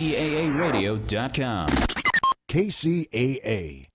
KCAAradio.com. KCAA.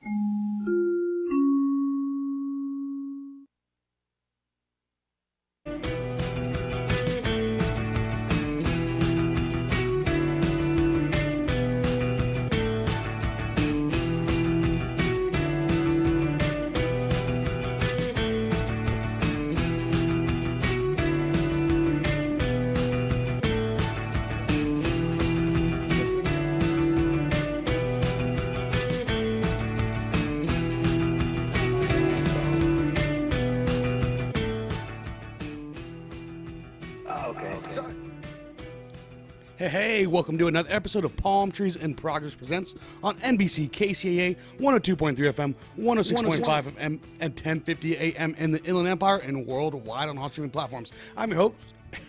Hey, welcome to another episode of Palmtrees in Progress Presents on NBC KCAA 102.3 FM, 106.5 FM, and 1050 AM in the Inland Empire and worldwide on all streaming platforms. I'm your host,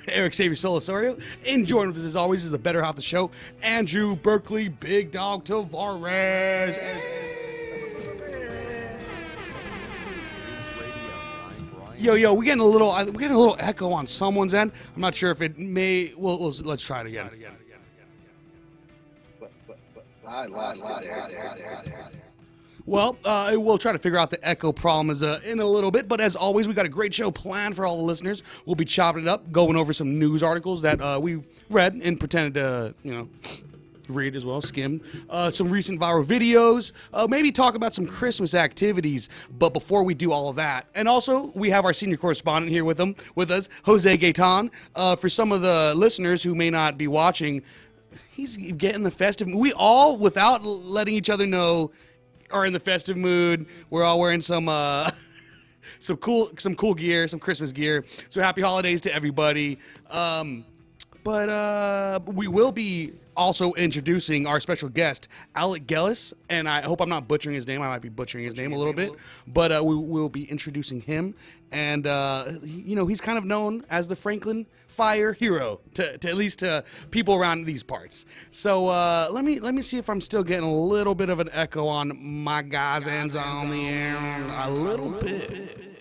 Erick Osario, and joining with us as always is the better half of the show, Andrew Berkeley Big Dog Tavares. Yo, we're getting a little echo on someone's end. I'm not sure if it may. Let's try it again. Well, we'll try to figure out the echo problem in a little bit. But as always, we got a great show planned for all the listeners. We'll be chopping it up, going over some news articles that we read and pretended to, read as well, skim some recent viral videos, maybe talk about some Christmas activities. But before we do all of that, and also we have our senior correspondent here with us, Jose Gaitan. For some of the listeners who may not be watching, he's getting the festive. We all, without letting each other know, are in the festive mood. We're all wearing some cool gear, some Christmas gear. So happy holidays to everybody. But we will be also introducing our special guest, Erick Osario, and I hope I'm not butchering his name. I might be butchering his name a little bit, but we will be introducing him, and he's kind of known as the Franklin Fire hero to at least to people around these parts. So let me see if I'm still getting a little bit of an echo on my guys' ends on the air, a little bit.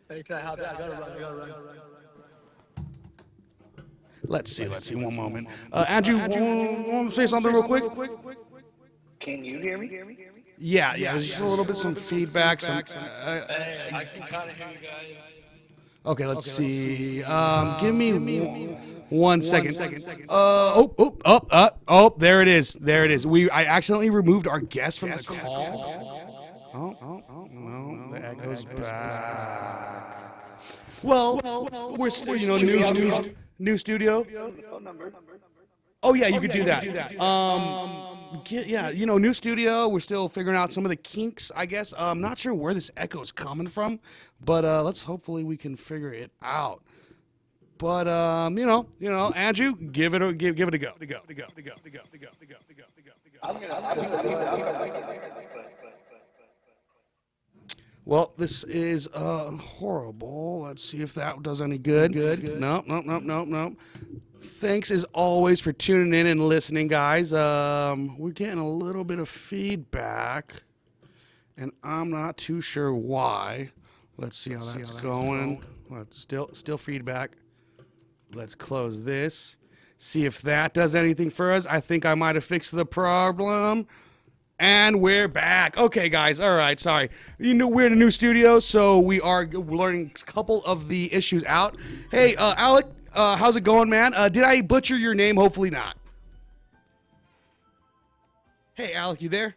Hey, can I have that? I gotta run. Let's see. One moment. Andrew, want to say something real quick? Can you hear me? Yeah. There's just a little bit some feedback. I can kind of hear you guys. Okay, let's see. Give me one second. There it is. I accidentally removed our guest from the call. Oh, no, the echo's back. Well, we're still, new studio. Oh yeah, you could do that. New studio. We're still figuring out some of the kinks, I guess. I'm not sure where this echo is coming from, but hopefully we can figure it out. But Andrew, give it a go. Well, this is horrible. Let's see if that does any good. Nope. Thanks as always for tuning in and listening, guys. We're getting a little bit of feedback, and I'm not too sure why. Let's see how that's going. Still feedback. Let's close this. See if that does anything for us. I think I might have fixed the problem. And we're back. Okay, guys. All right. Sorry. We're in a new studio, so we are learning a couple of the issues out. Hey, Erick, how's it going, man? Did I butcher your name? Hopefully not. Hey, Erick, you there?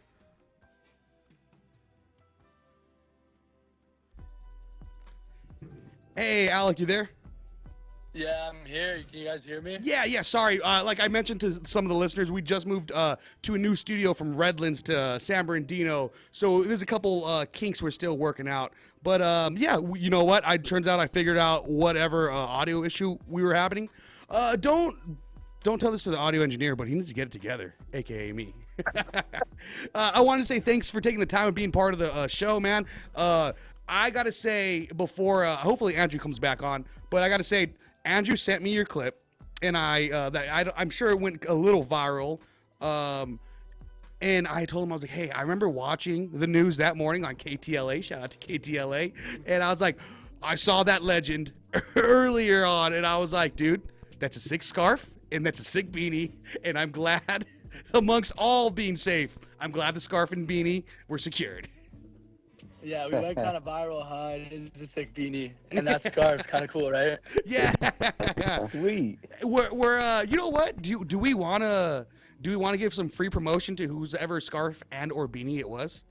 Hey, Erick, you there? Yeah, I'm here. Can you guys hear me? Yeah. Sorry. Like I mentioned to some of the listeners, we just moved to a new studio from Redlands to San Bernardino. So there's a couple kinks we're still working out. But you know what? Turns out I figured out whatever audio issue we were having. Don't tell this to the audio engineer, but he needs to get it together, aka me. I wanted to say thanks for taking the time and being part of the show, man. I gotta say before, hopefully Andrew comes back on, but I gotta say, Andrew sent me your clip, and I'm sure it went a little viral. And I told him, I was like, hey, I remember watching the news that morning on KTLA. Shout out to KTLA. And I was like, I saw that legend earlier on, and I was like, dude, that's a sick scarf, and that's a sick beanie, and I'm glad amongst all being safe, I'm glad the scarf and beanie were secured. Yeah, we went kind of viral, huh? It's a sick beanie, and that scarf's kind of cool, right? Yeah. Sweet. We're you know what? Do we wanna give some free promotion to whose ever scarf and or beanie it was?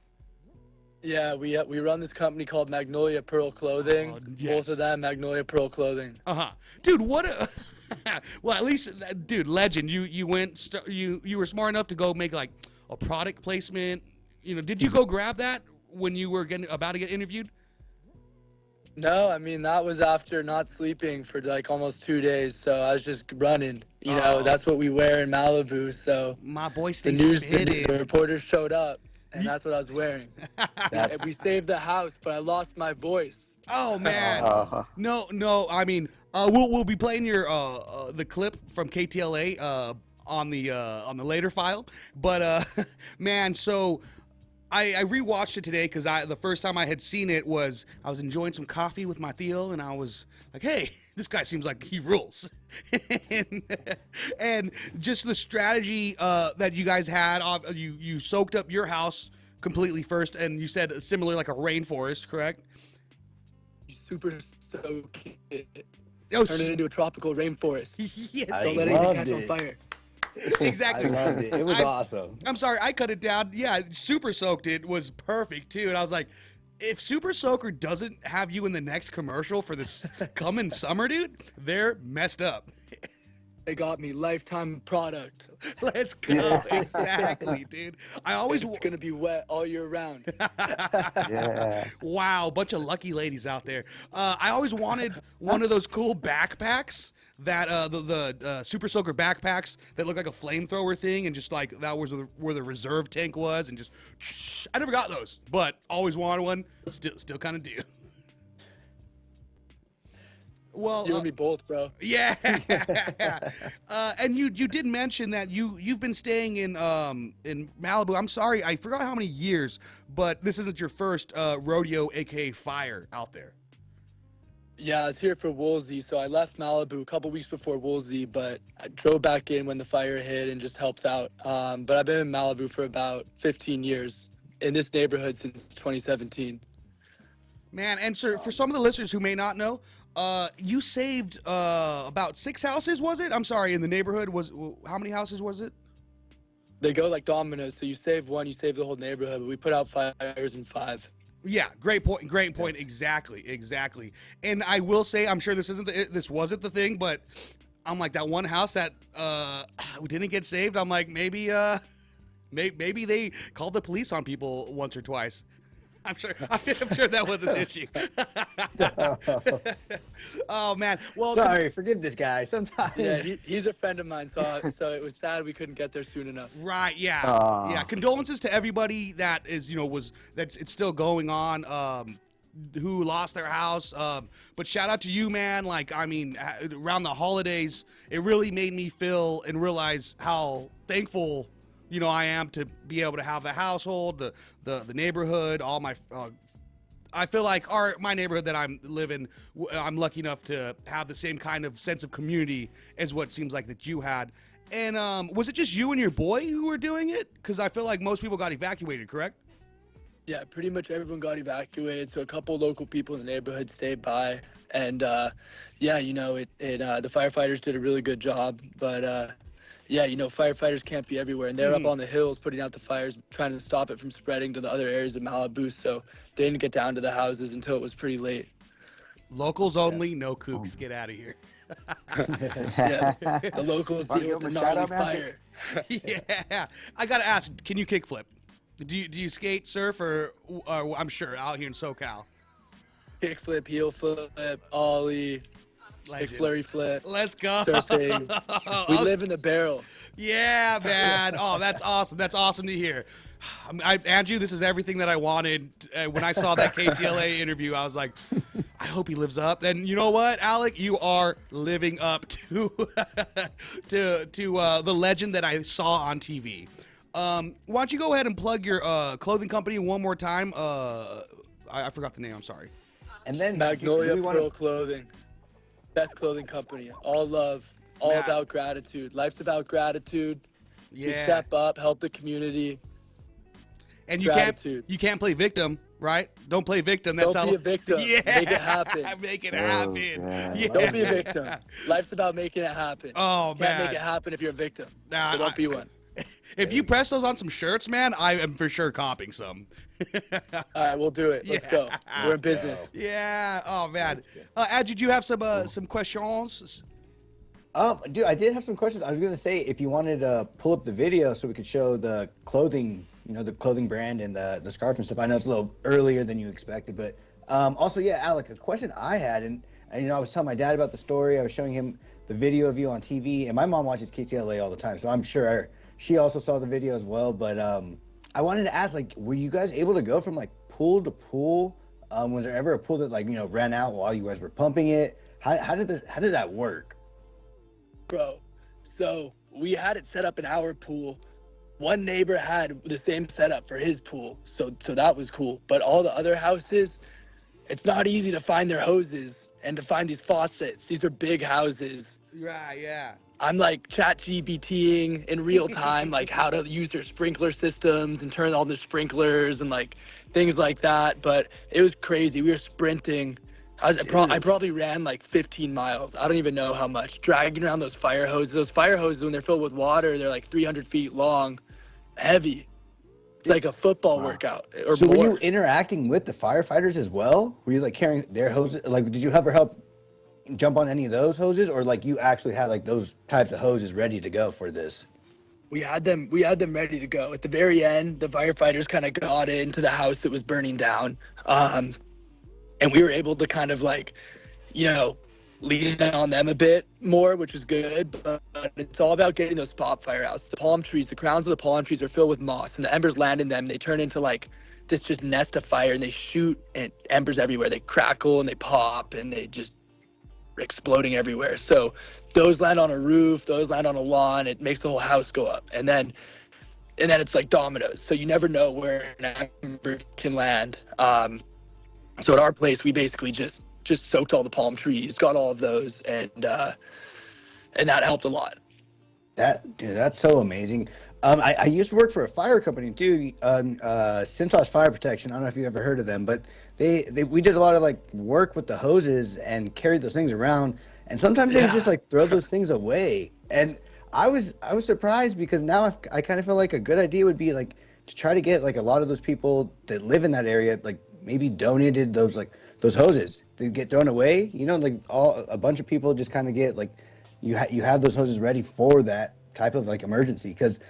Yeah, we run this company called Magnolia Pearl Clothing. Oh, yes. Both of them, Magnolia Pearl Clothing. Dude, what a well, at least, dude, legend. You were smart enough to go make like a product placement. You know, did you go grab that when you were about to get interviewed? No, I mean, that was after not sleeping for like almost 2 days, so I was just running. You know, that's what we wear in Malibu, so My boy the stays the reporters showed up, and that's what I was wearing. That's- And we saved the house, but I lost my voice. Oh man, no. I mean, we'll be playing your the clip from KTLA on the later file. But man, so I rewatched it today because the first time I had seen it was I was enjoying some coffee with my Theo, and I was like, hey, this guy seems like he rules. and just the strategy that you guys had, you soaked up your house completely first, and you said similar like a rainforest, correct? Super soak it. Oh, Turn it into a tropical rainforest. yes, Don't let loved anything catch it. on fire. exactly. I loved it. It was awesome. I'm sorry, I cut it down. Yeah, Super Soaked it was perfect too, and I was like, if Super Soaker doesn't have you in the next commercial for this coming summer, dude, they're messed up. They got me lifetime product. Let's go. Exactly, dude. I always It's gonna be wet all year round. Yeah. wow, bunch of lucky ladies out there. I always wanted one of those cool backpacks that the Super Soaker backpacks that look like a flamethrower thing, and just like that was where the reserve tank was, and just I never got those, but always wanted one. Still kind of do. Well, You and me both, bro. yeah. And you did mention that you've been staying in Malibu. I'm sorry, I forgot how many years, but this isn't your first rodeo, aka fire, out there. Yeah, I was here for Woolsey, so I left Malibu a couple weeks before Woolsey, but I drove back in when the fire hit and just helped out. But I've been in Malibu for about 15 years, in this neighborhood since 2017. Man, and sir, for some of the listeners who may not know, you saved about 6 houses, was it? I'm sorry, in the neighborhood. How many houses was it? They go like dominoes, so you save one, you save the whole neighborhood, but we put out fires in 5. Yeah, great point. Great point. Exactly. And I will say, I'm sure this wasn't the thing, but I'm like that one house that didn't get saved. I'm like maybe they called the police on people once or twice. I'm sure that was an issue. Oh man. Well, Sorry, forgive this guy. Sometimes. Yeah, he's a friend of mine, so it was sad we couldn't get there soon enough. right. Yeah. Aw. Yeah. Condolences to everybody that is it's still going on. Who lost their house. But shout out to you, man. Like, I mean, around the holidays, it really made me feel and realize how thankful, I am to be able to have the household, the neighborhood, all my. I feel like my neighborhood that I'm living, I'm lucky enough to have the same kind of sense of community as what seems like that you had. And was it just you and your boy who were doing it? Because I feel like most people got evacuated, correct? Yeah, pretty much everyone got evacuated, so a couple local people in the neighborhood stayed by, and the firefighters did a really good job, but firefighters can't be everywhere, and they're up on the hills putting out the fires, trying to stop it from spreading to the other areas of Malibu, so they didn't get down to the houses until it was pretty late. Locals only, no kooks. Get out of here. Yeah, the locals Wanna deal give with the him a shout gnarly out, man? fire. Yeah, I gotta ask, can you kickflip? Do you skate, surf, or I'm sure out here in SoCal? Kickflip, heel flip, ollie, Legend. McFlurry flip, Let's go. surfing. We live in the barrel. Yeah, man. Oh, that's awesome. That's awesome to hear. Andrew, this is everything that I wanted. When I saw that KTLA interview, I was like, I hope he lives up. And you know what, Alec? You are living up to the legend that I saw on TV. Why don't you go ahead and plug your clothing company one more time? I forgot the name. I'm sorry. And then Magnolia we wanna- Pearl Clothing. Best clothing company. All love. All Nah. about gratitude. Life's about gratitude. You Yeah. step up, help the community. And Gratitude. you can't play victim, right? Don't play victim. That's Don't how. be a victim. Yeah. Make it happen. Make it Oh, happen. God. Yeah. Don't be a victim. Life's about making it happen. Oh, Can't make man. it happen if you're a victim. Nah, So don't be one. If you press those on some shirts, man, I am for sure copying some. All right, we'll do it. Let's go. We're in business. Yeah. Oh man. Ad, did you have some questions? Dude, I did have some questions. I was gonna say if you wanted to pull up the video so we could show the clothing, the clothing brand and the scarf and stuff. I know it's a little earlier than you expected, but also, yeah, Alec, a question I had, and I was telling my dad about the story. I was showing him the video of you on TV, and my mom watches KTLA all the time, so I'm sure she also saw the video as well. But I wanted to ask, like, were you guys able to go from like pool to pool? Was there ever a pool that ran out while you guys were pumping it? How did that work? Bro, so we had it set up in our pool. One neighbor had the same setup for his pool, so that was cool. But all the other houses, it's not easy to find their hoses and to find these faucets. These are big houses. Right. Yeah. I'm like chat GPTing in real time, like how to use their sprinkler systems and turn on their sprinklers and like things like that. But it was crazy. We were sprinting. I probably ran like 15 miles. I don't even know how much. Dragging around those fire hoses. Those fire hoses, when they're filled with water, they're like 300 feet long, heavy. It's like a football workout or so more. were you interacting with the firefighters as well? Were you like carrying their hoses? Like, did you ever help jump on any of those hoses, or like you actually had like those types of hoses ready to go for this? We had them ready to go. At the very end, the firefighters kind of got into the house that was burning down. And we were able to kind of like, lean on them a bit more, which was good. But it's all about getting those spot fire outs. The palm trees, the crowns of the palm trees are filled with moss, and the embers land in them. They turn into like this just nest of fire, and they shoot and embers everywhere. They crackle and they pop, and they just exploding everywhere. So those land on a roof, those land on a lawn. It makes the whole house go up, and then it's like dominoes. So you never know where an ember can land. So at our place, we basically just soaked all the palm trees, got all of those, and that helped a lot. That's so amazing. I used to work for a fire company too, Cintas Fire Protection. I don't know if you ever heard of them, but we did a lot of like work with the hoses and carried those things around, and sometimes they would just like throw those things away. And I was surprised because now I kind of feel like a good idea would be like to try to get like a lot of those people that live in that area, like maybe donated those hoses. They get thrown away, like a bunch of people just kind of get like you have those hoses ready for that type of like emergency. Because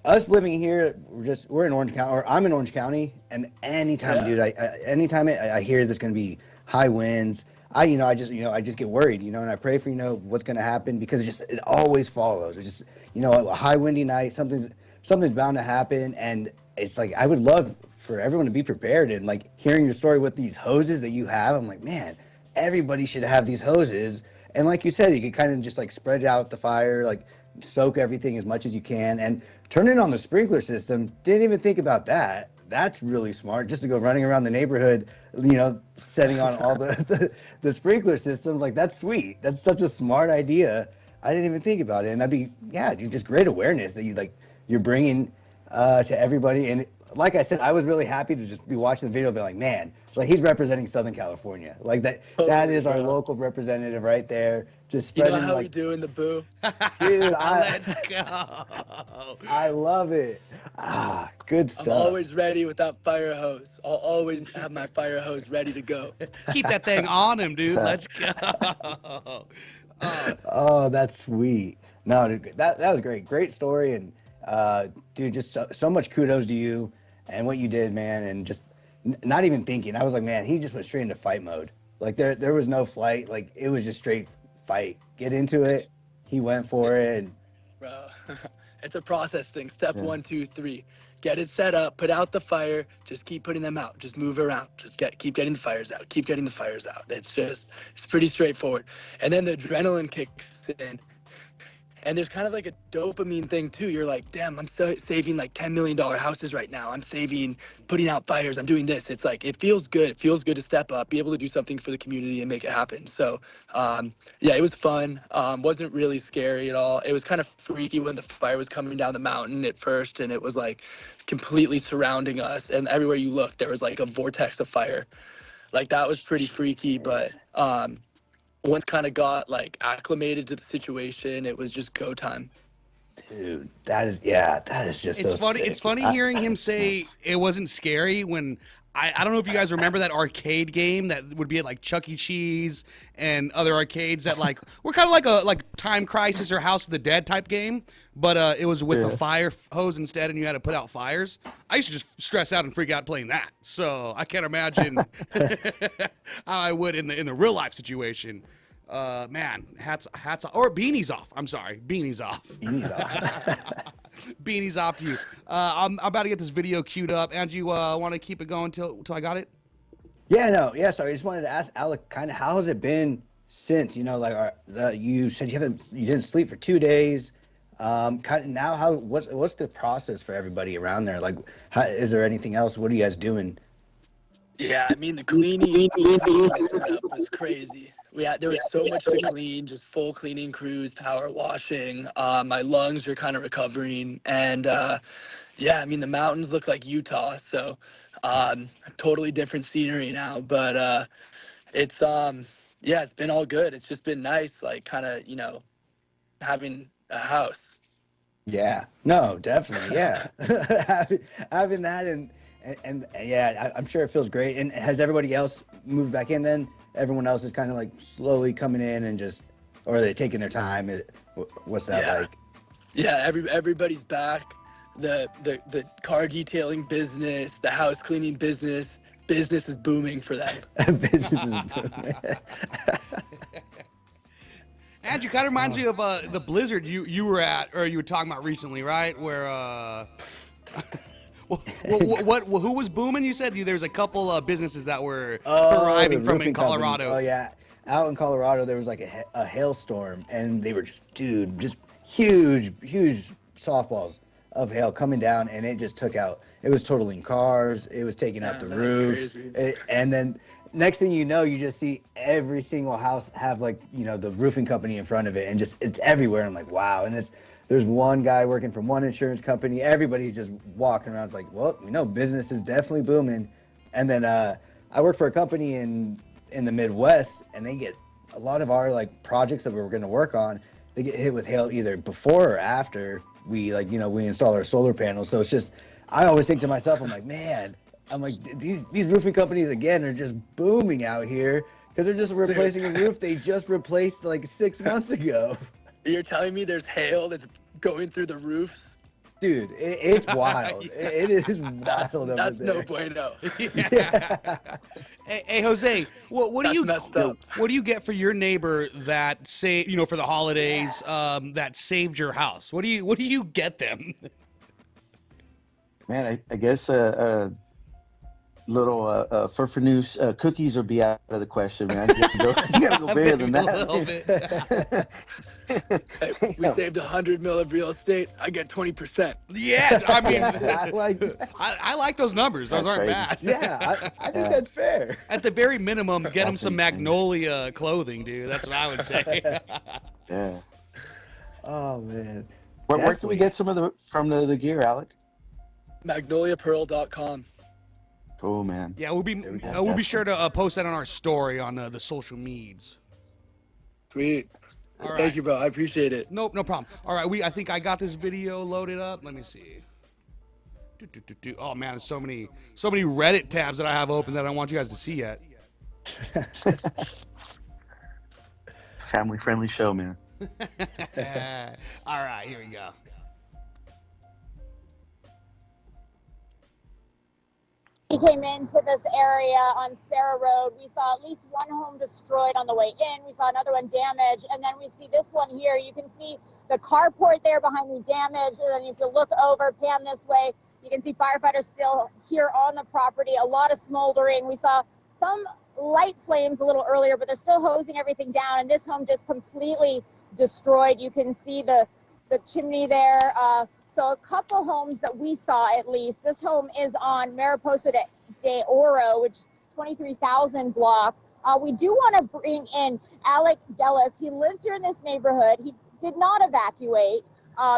us living here, we're in Orange County, or I'm in Orange County, and anytime, dude, anytime I hear there's going to be high winds, I just get worried, and I pray for what's going to happen, because it always follows. It just a high windy night, something's bound to happen, and it's like I would love for everyone to be prepared. And like hearing your story with these hoses that you have, I'm like, man, everybody should have these hoses. And like you said, you could kind of just like spread out the fire, like soak everything as much as you can, and turn it on the sprinkler system. Didn't even think about that. That's really smart, just to go running around the neighborhood, setting on all the sprinkler system. Like, that's sweet. That's such a smart idea. I didn't even think about it. And that'd be, dude, just great awareness that you're bringing to everybody. And like I said, I was really happy to just be watching the video and be like, man, it's like he's representing Southern California. Like that is our local representative right there. Just spreading, you know how we do in the boo? Dude, Let's go. I love it. Good stuff. I'm always ready with that fire hose. I'll always have my fire hose ready to go. Keep that thing on him, dude. Let's go. Oh, that's sweet. No, dude, that was great. Great story. And dude, just so much kudos to you and what you did, man. And just not even thinking. I was like, man, he just went straight into fight mode. Like there was no flight. Like it was just straight fight. Get into it. He went for it. And Bro, it's a process thing. Step 1, 2, 3. Get it set up. Put out the fire. Just keep putting them out. Just move around. Just keep getting the fires out. Keep getting the fires out. It's pretty straightforward. And then the adrenaline kicks in. And there's kind of like a dopamine thing too. You're like, damn, I'm saving like $10 million houses right now. I'm putting out fires. I'm doing this. It's like, it feels good. It feels good to step up, be able to do something for the community and make it happen. So, yeah, it was fun. Wasn't really scary at all. It was kind of freaky when the fire was coming down the mountain at first, and it was like completely surrounding us. And everywhere you looked, there was like a vortex of fire. Like, that was pretty freaky, but once kind of got like acclimated to the situation, it was just go time. Dude, that is just It's so funny. sick. It's funny hearing him say it wasn't scary when I don't know if you guys remember that arcade game that would be at like Chuck E. Cheese and other arcades that like were kind of like a Time Crisis or House of the Dead type game, but it was with a fire hose instead, and you had to put out fires. I used to just stress out and freak out playing that, so I can't imagine how I would in the real life situation. Man, hats off, or beanies off. I'm sorry, beanies off. Beanies off. Beanies off to you. I'm about to get this video queued up. Andrew, want to keep it going till I got it? Yeah, no, yeah. So I just wanted to ask Alec, kind of, how has it been since? You know, like you said you didn't sleep for 2 days. Kind of now, what's the process for everybody around there? Like, is there anything else? What are you guys doing? Yeah, I mean, the cleaning was crazy. There was so much to clean, just full cleaning crews, power washing. My lungs are kind of recovering, and yeah, I mean, the mountains look like Utah, so totally different scenery now. But it's yeah, it's been all good. It's just been nice, like kind of having a house. Yeah, no, definitely, yeah. having that and yeah, I'm sure it feels great. And has everybody else moved back in then? Everyone else is kind of like slowly coming in and just, or are they taking their time? What's that like? Yeah, everybody's back. The car detailing business, the house cleaning business is booming for them. Business is booming. Andrew, kind of reminds me of the blizzard you were at, or you were talking about recently, right? Where who was booming? You said there's a couple of businesses that were thriving from in Colorado. Companies. Oh yeah, out in Colorado there was like a hailstorm, and they were just huge softballs of hail coming down, and it just took out. It was totaling cars. It was taking out the roofs, and then next thing you know, you just see every single house have like the roofing company in front of it, and just it's everywhere. I'm like, wow, and there's one guy working from one insurance company. Everybody's just walking around. It's like, well, business is definitely booming. And then I work for a company in the Midwest, and they get a lot of our like projects that we're going to work on. They get hit with hail either before or after we we install our solar panels. So it's just, I always think to myself, I'm like, man, these roofing companies again are just booming out here because they're just replacing a roof they just replaced like 6 months ago. You're telling me there's hail that's going through the roofs? Dude, it's wild. It is wild. That's no bueno. Yeah. Hey, Jose, what do you messed up. What do you get for your neighbor that for the holidays that saved your house? What do you get them? Man, I guess little Furfanoosh cookies would be out of the question, man. You gotta go bigger than that. A little bit. Hey, we saved 100 mil of real estate. I get 20%. Yeah, I mean, I like that. I like those numbers. Those aren't bad. Yeah, I think that's fair. At the very minimum, get them some Magnolia clothing, dude. That's what I would say. Yeah. Oh man. Where can we get some of the gear, Alec? MagnoliaPearl.com. Cool, man. Yeah, we'll be sure to post that on our story on the social medias. Sweet. All right. Thank you, bro. I appreciate it. Nope, no problem. All right, I think I got this video loaded up. Let me see. Oh man, there's so many Reddit tabs that I have open that I don't want you guys to see yet. Family-friendly show, man. All right, here we go. We came into this area on Sarah Road. We saw at least one home destroyed on the way in. We saw another one damaged. And then we see this one here. You can see the carport there behind me damaged. And then if you look over, pan this way, you can see firefighters still here on the property. A lot of smoldering. We saw some light flames a little earlier, but they're still hosing everything down. And this home just completely destroyed. You can see the chimney there. So a couple homes that we saw, at least. This home is on Mariposa de Oro, which 23,000 block. We do want to bring in Alec Gellis. He lives here in this neighborhood. He did not evacuate.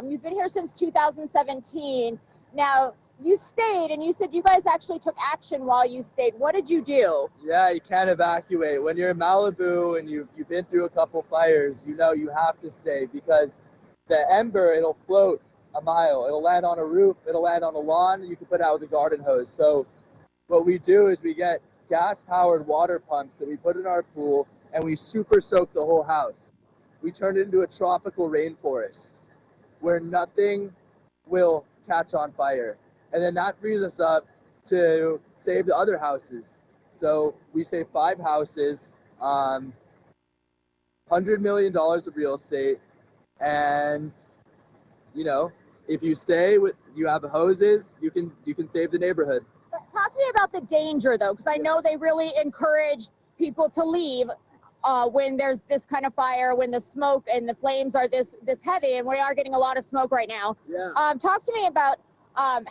You've been here since 2017. Now, you stayed, and you said you guys actually took action while you stayed. What did you do? Yeah, you can't evacuate. When you're in Malibu and you've been through a couple fires, you know you have to stay, because the ember, it'll float a mile. It'll land on a roof. It'll land on a lawn. You can put it out with a garden hose. So what we do is we get gas-powered water pumps that we put in our pool, and we super soak the whole house. We turn it into a tropical rainforest where nothing will catch on fire. And then that frees us up to save the other houses. So we saved 5 houses, $100 million of real estate. And, you know, if you stay with, you have hoses, you can save the neighborhood. Talk to me about the danger, though, because I know they really encourage people to leave when there's this kind of fire, when the smoke and the flames are this heavy, and we are getting a lot of smoke right now. Yeah. Talk to me about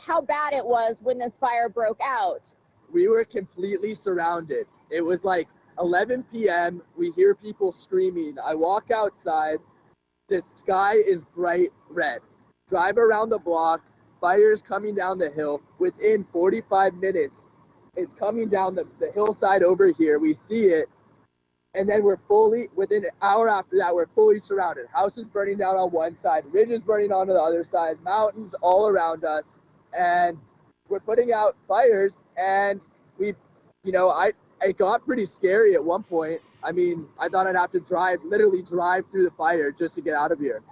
how bad it was when this fire broke out. We were completely surrounded. It was like 11 p.m. We hear people screaming. I walk outside. The sky is bright red. Drive around the block. Fire's coming down the hill. Within 45 minutes, it's coming down the hillside over here. We see it. And then within an hour after that, we're fully surrounded. Houses burning down on one side, ridges burning onto the other side, mountains all around us. And we're putting out fires, and it got pretty scary at one point. I mean, I thought I'd have to literally drive through the fire just to get out of here.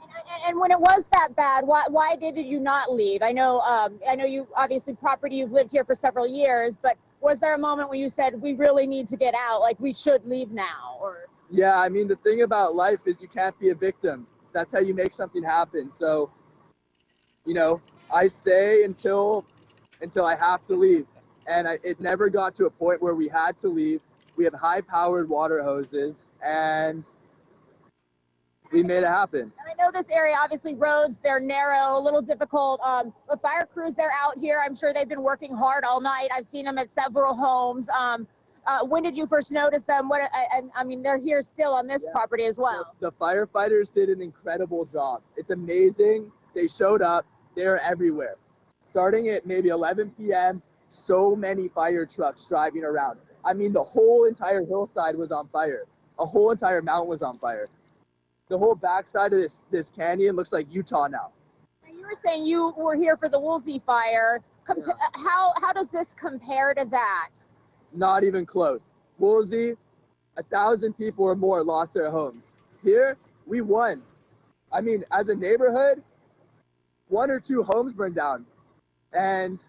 And when it was that bad, why did you not leave? I know you obviously you've lived here for several years, but was there a moment when you said, we really need to get out, like we should leave now? Or Yeah, I mean, the thing about life is you can't be a victim. That's how you make something happen. So, you know, I stay until I have to leave. And it never got to a point where we had to leave. We have high-powered water hoses, and we made it happen. And I know this area, obviously roads, they're narrow, a little difficult. The fire crews, they're out here. I'm sure they've been working hard all night. I've seen them at several homes. When did you first notice them? They're here still on this property as well. The firefighters did an incredible job. It's amazing. They showed up. They're everywhere. Starting at maybe 11 p.m., so many fire trucks driving around. I mean, the whole entire hillside was on fire. A whole entire mountain was on fire. The whole backside of this canyon looks like Utah now. You were saying you were here for the Woolsey fire. How does this compare to that? Not even close. Woolsey, 1,000 people or more lost their homes. Here, we won. I mean, as a neighborhood, 1 or 2 homes burned down. And,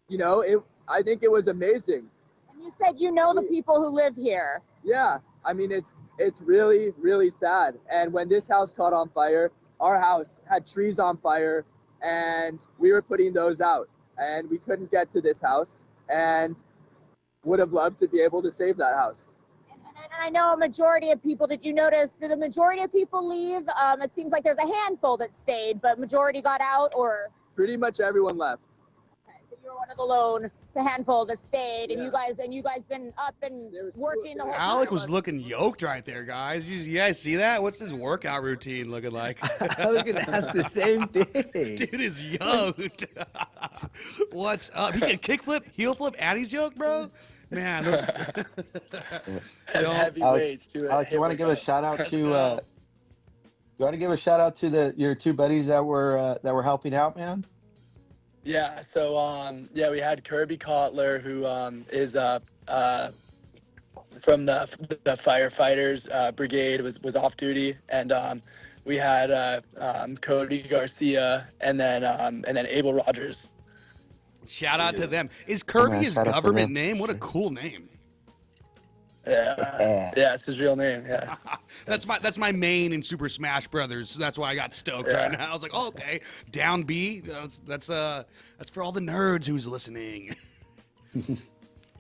you know, I think it was amazing. And you said you know the people who live here. Yeah, I mean, it's really, really sad. And when this house caught on fire, our house had trees on fire, and we were putting those out. And we couldn't get to this house, and would have loved to be able to save that house. And I know a majority of people, did the majority of people leave? It seems like there's a handful that stayed, but majority got out, or? Pretty much everyone left. Okay, so you were one of the handful that stayed, and you guys been up and working the whole time. Alec was looking yoked right there, guys. You guys see that? What's his workout routine looking like? I was going to ask the same thing. Dude is yoked. What's up? He can kickflip, heel flip, and he's yoked, bro? Man, those... Heavy weights too. Alex, you want to give a shout out to your 2 buddies that were helping out, man? Yeah, so we had Kirby Kotler, who is from the firefighters brigade, was off duty, and we had Cody Garcia, and then Abel Rogers. Shout out to them. Is Kirby his government name? What a cool name. Yeah, it's his real name. Yeah, that's my main in Super Smash Brothers. So that's why I got stoked right now. I was like, oh, okay, down B. That's for all the nerds who's listening.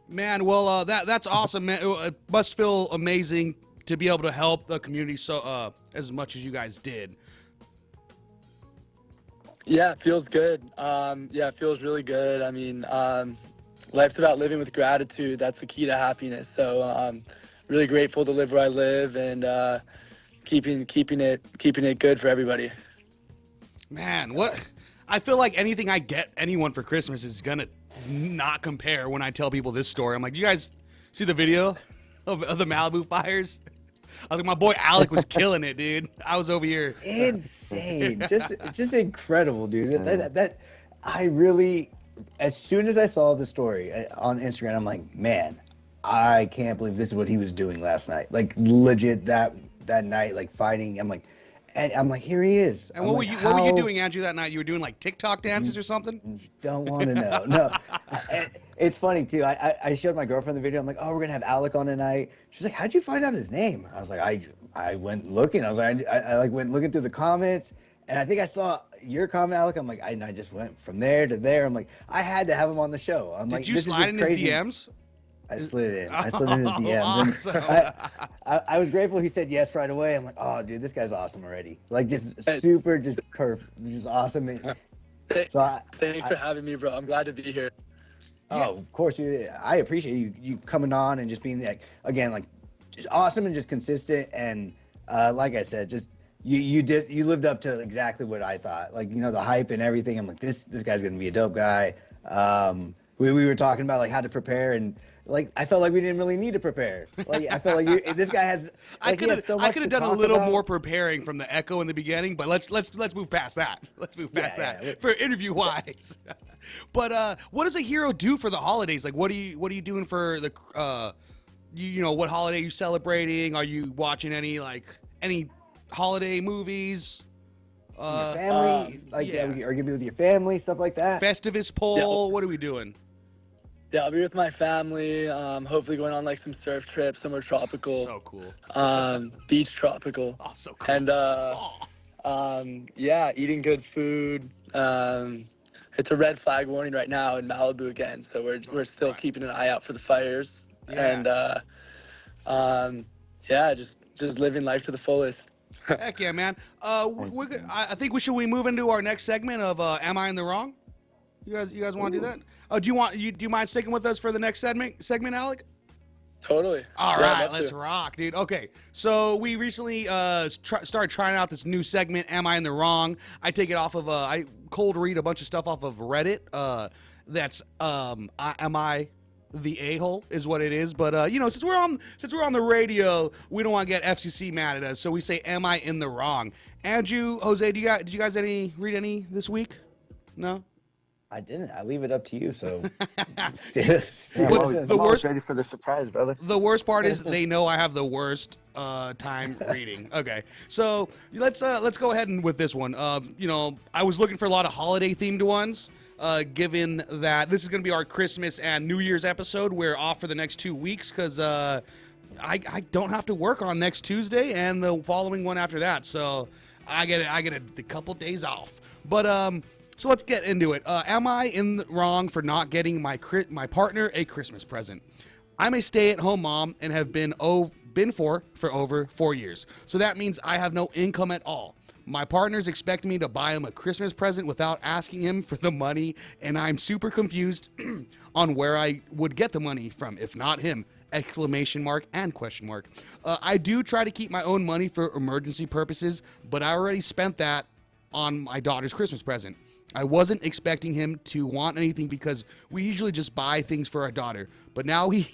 Man, well, that's awesome, man. It must feel amazing to be able to help the community as much as you guys did. Yeah, it feels good. Yeah, it feels really good. I mean, life's about living with gratitude. That's the key to happiness. So really grateful to live where I live and keeping it good for everybody. Man, what I feel like anything I get anyone for Christmas is gonna not compare when I tell people this story. I'm like, do you guys see the video of the Malibu fires? I was like, my boy Alec was killing it, dude. I was over here. Insane. just incredible, dude. That I really, as soon as I saw the story on Instagram, I'm like, man, I can't believe this is what he was doing last night. Like legit that night, like fighting. I'm like, here he is. And what were you doing, Andrew, that night? You were doing like TikTok dances or something? Don't want to know. No. It's funny too. I showed my girlfriend the video. I'm like, oh, we're gonna have Alec on tonight. She's like, how'd you find out his name? I was like, I went looking. I was like, I like went looking through the comments, and I think I saw your comment, Alec. I'm like, I just went from there to there. I'm like, I had to have him on the show. I'm like, did you slide in his DMs? I slid in. I slid in his DMs. Awesome. I was grateful he said yes right away. I'm like, oh, dude, this guy's awesome already. Like, just super, just perfect, just awesome. Thanks for having me, bro. I'm glad to be here. Oh, of course, I appreciate you coming on and just being like, again, like, just awesome and just consistent. And like I said, just you lived up to exactly what I thought. Like, the hype and everything. I'm like, this guy's gonna be a dope guy. We were talking about like how to prepare, and like I felt like we didn't really need to prepare. Like I felt like this guy has. Like, I could have done a little more preparing from the echo in the beginning, but let's move past that. Let's move past that for interview wise. But what does a hero do for the holidays? Like what are you doing for the what holiday are you celebrating? Are you watching any holiday movies? Your family, are you gonna be with your family, stuff like that? Festivus poll. What are we doing? Yeah, I'll be with my family. Hopefully going on like some surf trips, somewhere tropical. So cool. Beach tropical. Oh, so cool. And eating good food. It's a red flag warning right now in Malibu again, so we're still keeping an eye out for the fires. Yeah. And just living life to the fullest. Heck yeah, man. I think we move into our next segment of Am I in the Wrong? You guys want to do that? Oh, do you mind sticking with us for the next segment, Alec? Totally. All right, let's rock, dude. Okay, so we recently started trying out this new segment, Am I in the Wrong? I take it off of I cold read a bunch of stuff off of Reddit. That's Am I the a-hole is what it is, but since we're on the radio, we don't want to get FCC mad at us, so we say, am I in the wrong? Andrew, Jose, did you guys read any this week? No, I didn't. I leave it up to you. So I'm always ready for the surprise, brother. The worst part is they know I have the worst time reading. Okay, so let's go ahead and with this one. I was looking for a lot of holiday themed ones. Given that this is going to be our Christmas and New Year's episode, we're off for the next 2 weeks because I don't have to work on next Tuesday and the following one after that, so I get a couple days off. But so let's get into it. Am I in the wrong for not getting my partner a Christmas present? I'm a stay-at-home mom and have been for over 4 years, so that means I have no income at all. My partners expect me to buy him a Christmas present without asking him for the money, and I'm super confused on where I would get the money from, if not him, ! And question mark. I do try to keep my own money for emergency purposes, but I already spent that on my daughter's Christmas present. I wasn't expecting him to want anything because we usually just buy things for our daughter, but now he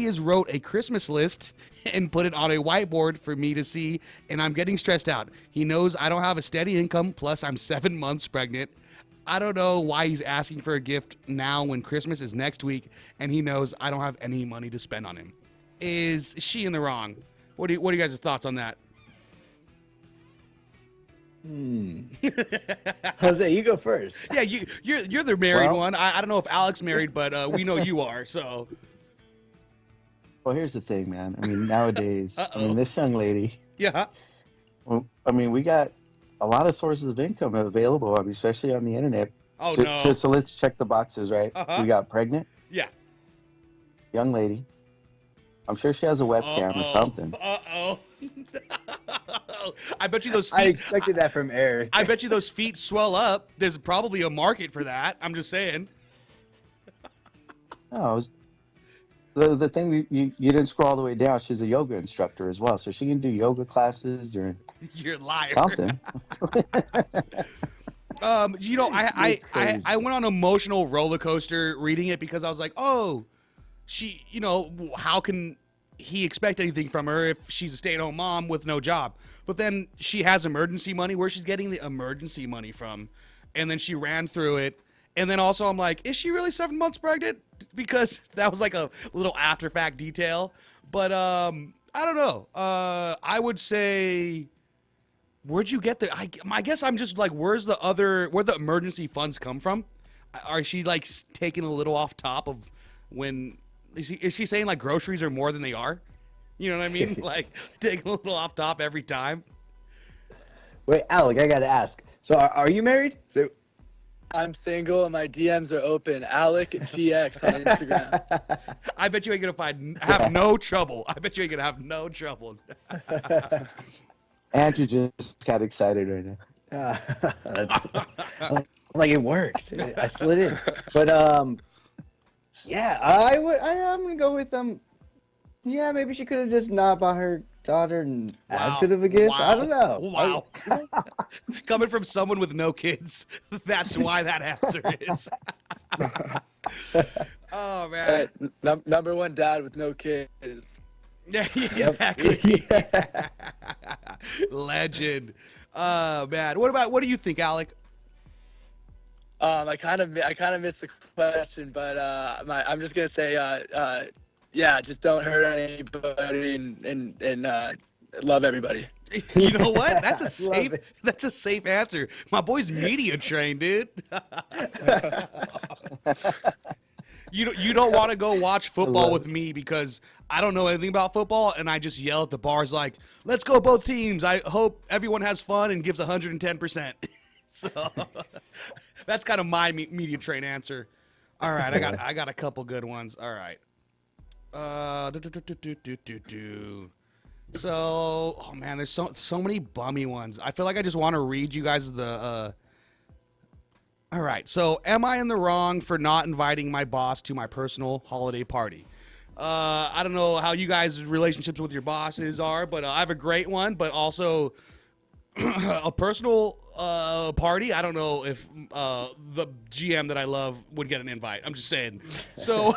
has wrote a Christmas list and put it on a whiteboard for me to see, and I'm getting stressed out. He knows I don't have a steady income, plus I'm 7 months pregnant. I don't know why he's asking for a gift now when Christmas is next week, and he knows I don't have any money to spend on him. Is she in the wrong? What are you guys' thoughts on that? Jose, you go first. Yeah, you're the married one. I don't know if Alec's married, but we know you are, so... Well, here's the thing, man. I mean, nowadays, this young lady. Yeah. Well, I mean, we got a lot of sources of income available. I mean, especially on the internet. Oh, no. So let's check the boxes, right? We got pregnant. Yeah. Young lady. I'm sure she has a webcam or something. I bet you those feet. I expected that from Eric. I bet you those feet swell up. There's probably a market for that. I'm just saying. No, it was, the thing you didn't scroll all the way down. She's a yoga instructor as well, so she can do yoga classes during You're a liar. something. I went on an emotional roller coaster reading it because I was like, oh, she, how can he expect anything from her if she's a stay-at-home mom with no job? But then she has emergency money. Where's she getting the emergency money from? And then she ran through it. And then also I'm like, is she really 7 months pregnant? Because that was like a little after-fact detail. But I don't know. I would say, where'd you get the? I guess I'm just like, where the emergency funds come from? Are she like taking a little off top of when? Is she saying like groceries are more than they are? You know what I mean? Like taking a little off top every time. Wait, Alec, I gotta ask. So are you married? So I'm single and my DMs are open. Alec GX on Instagram. I bet you ain't gonna have no trouble. I bet you ain't gonna have no trouble. Andrew just got excited right now. like it worked. I slid in. But yeah, I'm gonna go with yeah, maybe she could have just not bought her daughter as good of a gift. Wow. I don't know. Wow. Coming from someone with no kids, that's why that answer is. Oh man. Number one dad with no kids. Yeah, exactly. Yeah. Legend. Man. What do you think, Alec? I kind of missed the question, but I'm just gonna say, yeah, just don't hurt anybody and love everybody. You know what? That's a safe answer. My boy's media trained, dude. You don't want to go watch football with me because I don't know anything about football and I just yell at the bars like, "Let's go both teams. I hope everyone has fun and gives 110%." So that's kind of my media train answer. All right, I got a couple good ones. All right. So, oh man, there's so many bummy ones. I feel like I just want to read you guys the. All right, so am I in the wrong for not inviting my boss to my personal holiday party? I don't know how you guys' relationships with your bosses are, but I have a great one, but also a personal party. I don't know if the GM that I love would get an invite. I'm just saying. So,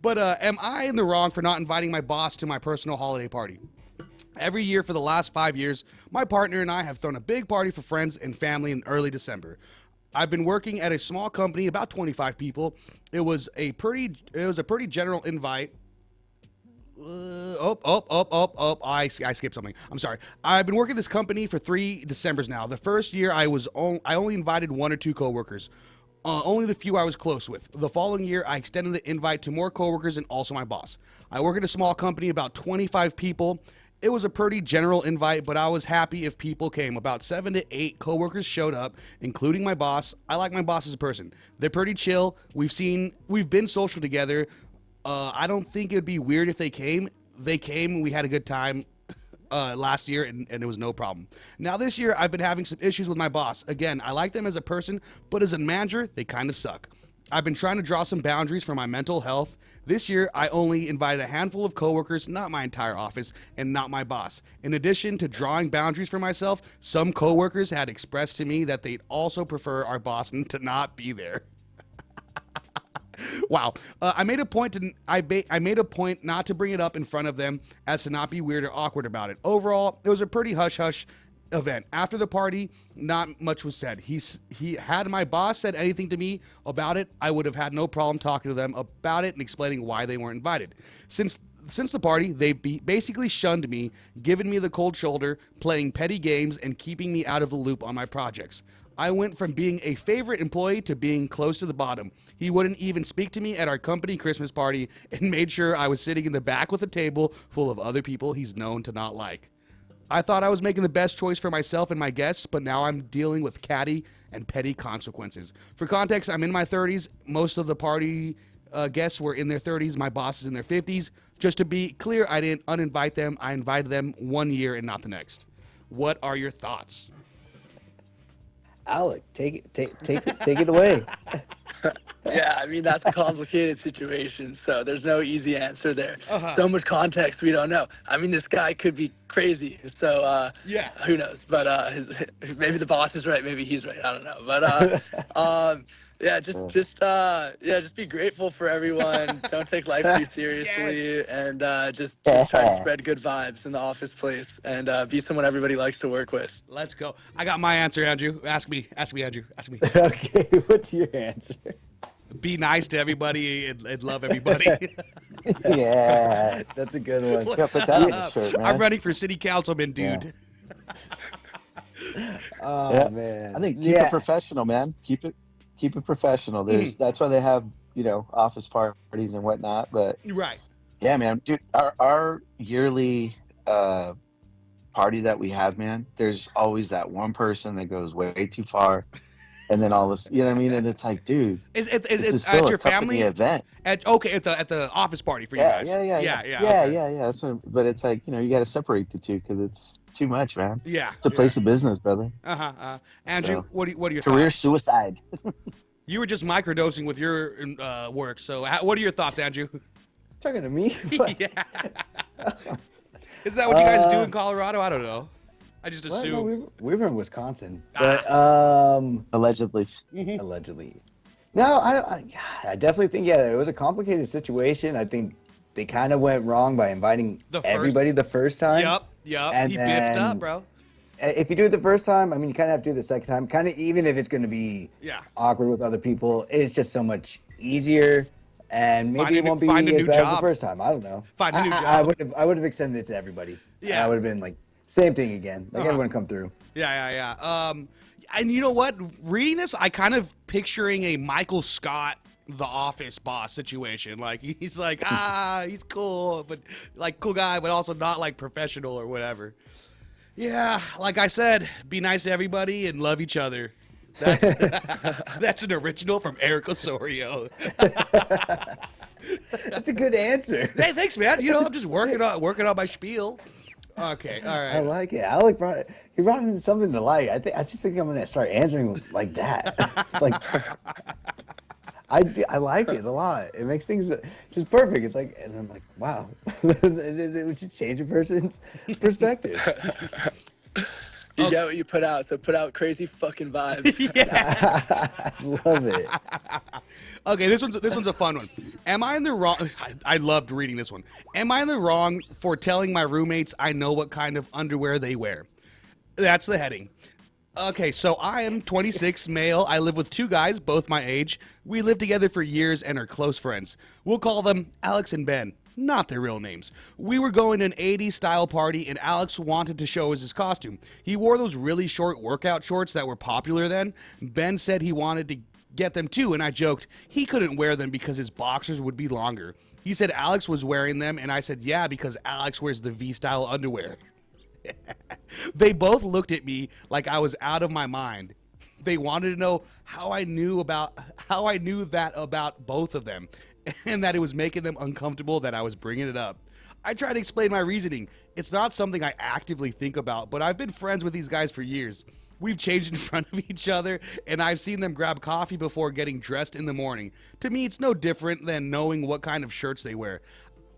but am I in the wrong for not inviting my boss to my personal holiday party? Every year for the last 5 years, my partner and I have thrown a big party for friends and family in early December. I've been working at a small company, about 25 people. It was a pretty general invite. I skipped something. I'm sorry. I've been working this company for 3 Decembers now. The first year I only invited 1 or 2 coworkers, only the few I was close with. The following year I extended the invite to more coworkers and also my boss. I work at a small company, about 25 people. It was a pretty general invite, but I was happy if people came. About 7 to 8 coworkers showed up, including my boss. I like my boss as a person. They're pretty chill. We've been social together. I don't think it'd be weird if they came. They came and we had a good time last year and it was no problem. Now this year I've been having some issues with my boss. Again, I like them as a person, but as a manager, they kind of suck. I've been trying to draw some boundaries for my mental health. This year, I only invited a handful of coworkers, not my entire office, and not my boss. In addition to drawing boundaries for myself, some coworkers had expressed to me that they'd also prefer our boss to not be there. Wow. I made a point not to bring it up in front of them as to not be weird or awkward about it. Overall, it was a pretty hush-hush event. After the party, not much was said. Had my boss said anything to me about it, I would have had no problem talking to them about it and explaining why they weren't invited. Since the party, they basically shunned me, giving me the cold shoulder, playing petty games, and keeping me out of the loop on my projects. I went from being a favorite employee to being close to the bottom. He wouldn't even speak to me at our company Christmas party and made sure I was sitting in the back with a table full of other people he's known to not like. I thought I was making the best choice for myself and my guests, but now I'm dealing with catty and petty consequences. For context, I'm in my 30s. Most of the party guests were in their 30s. My boss is in their 50s. Just to be clear, I didn't uninvite them. I invited them 1 year and not the next. What are your thoughts? Alec, take it away. Yeah, I mean, that's a complicated situation, so there's no easy answer there. So much context we don't know. I mean, this guy could be crazy, so Yeah. who knows? But maybe the boss is right, maybe he's right. I don't know. But yeah, just be grateful for everyone. Don't take life too seriously, and just try to spread good vibes in the office place, and be someone everybody likes to work with. Let's go. I got my answer, Andrew. Ask me, Andrew. Ask me. Okay, what's your answer? Be nice to everybody and love everybody. Yeah. That's a good one. What's put that on up? the shirt, man. I'm running for city councilman, dude. Oh Yeah. man. I think keep it professional, man. Keep it professional. That's why they have, office parties and whatnot. But Right. yeah, man, dude, our yearly party that we have, man, there's always that one person that goes way too far. And then all this, you know what I mean? And it's like, dude, Is it it's still at a your company family event. at the office party for you guys? Yeah. Okay. That's but it's like, you got to separate the two because it's too much, man. Yeah. It's a place of business, brother. Andrew, So, what are your career thoughts? suicide. You were just microdosing with your work, so what are your thoughts, Andrew? Talking to me? Yeah. Is that what you guys do in Colorado? I don't know. I just Well, assume. no, we were in Wisconsin, but Allegedly. allegedly. No, I definitely think it was a complicated situation. I think they kind of went wrong by inviting everybody the first time. Yep. And He biffed then- up, bro. If you do it the first time, I mean, you kind of have to do it the second time. Kind of, even if it's going to be awkward with other people, it's just so much easier. And maybe it won't be as bad as the first time. I don't know. Find a new job. I would have extended it to everybody. Yeah. I would have been like, same thing again. Like everyone come through. Yeah. And you know what? Reading this, I kind of picturing a Michael Scott, The Office boss situation. Like he's like, he's cool, but like cool guy, but also not like professional or whatever. Yeah, like I said, be nice to everybody and love each other. That's that's an original from Erick Osario. That's a good answer. Hey, thanks, man. I'm just working on my spiel. Okay, all right. I like it. Alec brought something to light. I just think I'm gonna start answering like that. Like I like it a lot. It makes things just perfect. It's like, and I'm like, wow, it should change a person's perspective. You get what you put out, so put out crazy fucking vibes. I love it. Okay, this one's a fun one. Am I in the wrong? I loved reading this one. Am I in the wrong for telling my roommates I know what kind of underwear they wear? That's the heading. Okay, so I am 26, male. I live with two guys, both my age. We live together for years and are close friends. We'll call them Alex and Ben. Not their real names. We were going to an 80s style party and Alex wanted to show us his costume. He wore those really short workout shorts that were popular then. Ben said he wanted to get them too, and I joked he couldn't wear them because his boxers would be longer. He said Alex was wearing them, and I said yeah, because Alex wears the V-style underwear. They both looked at me like I was out of my mind. They wanted to know how I knew that about both of them, and that it was making them uncomfortable that I was bringing it up. I tried to explain my reasoning. It's not something I actively think about, but I've been friends with these guys for years. We've changed in front of each other, and I've seen them grab coffee before getting dressed in the morning. To me, it's no different than knowing what kind of shirts they wear.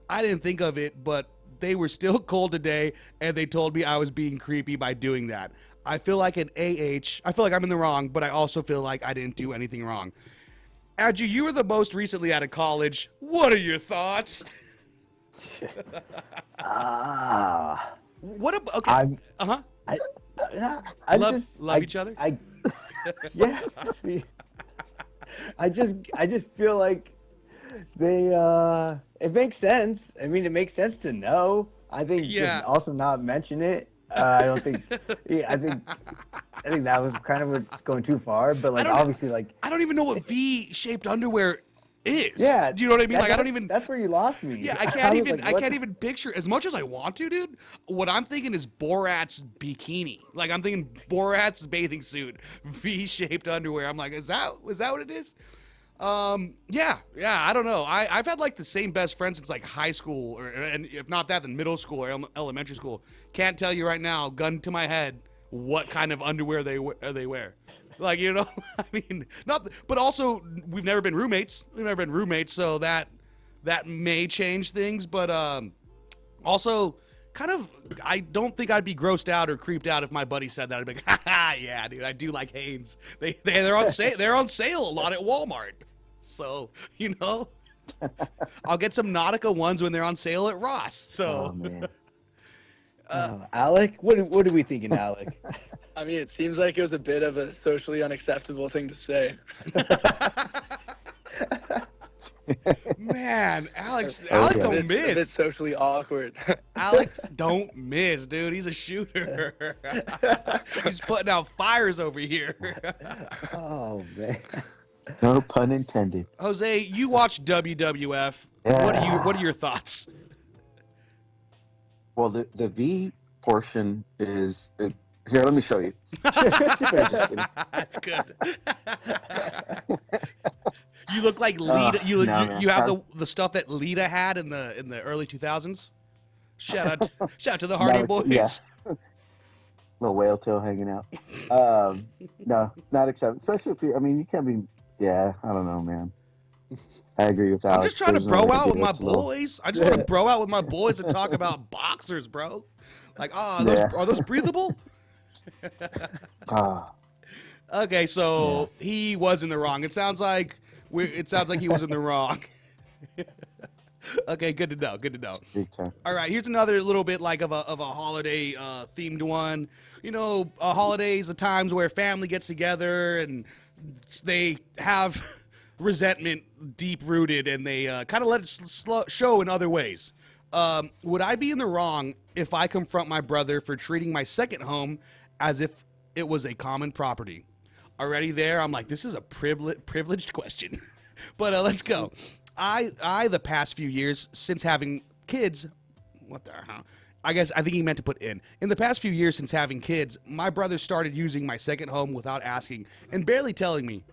I didn't think of it, but they were still cold today, and they told me I was being creepy by doing that. I feel like an AH. I feel like I'm in the wrong, but I also feel like I didn't do anything wrong. Andrew, you were the most recently out of college. What are your thoughts? What about? Okay. I love each other. Yeah. I just feel like they. It makes sense. I mean, it makes sense to know. I think just also not mention it. I don't think. I think that was kind of what's going too far. But like, obviously, like I don't even know what V-shaped underwear is. Yeah. Do you know what I mean? Like, I don't even. That's where you lost me. Yeah, I can't even picture as much as I want to, dude. What I'm thinking is Borat's bikini. Like I'm thinking Borat's bathing suit, V-shaped underwear. I'm like, is that what it is? Yeah, I don't know. I've had like the same best friend since like high school, and if not that, then middle school or elementary school. Can't tell you right now, gun to my head, what kind of underwear they wear. Like, you know, I mean, not, but also we've never been roommates. So that may change things. But also, kind of, I don't think I'd be grossed out or creeped out if my buddy said that. I'd be like, ha, yeah, dude, I do like Hanes. They're on sale. They're on sale a lot at Walmart. So, you know, I'll get some Nautica ones when they're on sale at Ross. So, Oh man. Alec, what are we thinking, Alec? I mean, it seems like it was a bit of a socially unacceptable thing to say. Man, Alex Okay. don't It's a bit miss. socially awkward. Alex don't miss, dude. He's a shooter. He's putting out fires over here. Oh man. No pun intended. Jose, you watch WWF. Yeah. What are your thoughts? Well, the V portion is here. Let me show you. That's good. You look like Lita. You have the stuff that Lita had in the early 2000s. Shout out to the Hardy Boys. Yeah. Little whale tail hanging out. No, not acceptable. Especially if you can't be. Yeah, I don't know, man. I agree with Alex. I'm just trying to There's bro no out with my it's a little- boys. I just want to bro out with my boys and talk about boxers, bro. Like, are those breathable? Ah, Okay, so he was in the wrong. It sounds like he was in the wrong. Okay, good to know. big time. All right, here's another little bit like of a holiday themed one. You know, holidays are times where family gets together and they have resentment deep rooted, and they kind of let it show in other ways. Would I be in the wrong if I confront my brother for treating my second home as if it was a common property? Already there, I'm like, this is a privileged question. But let's go. The past few years since having kids, what the hell? I think he meant to put in. In the past few years since having kids, my brother started using my second home without asking and barely telling me.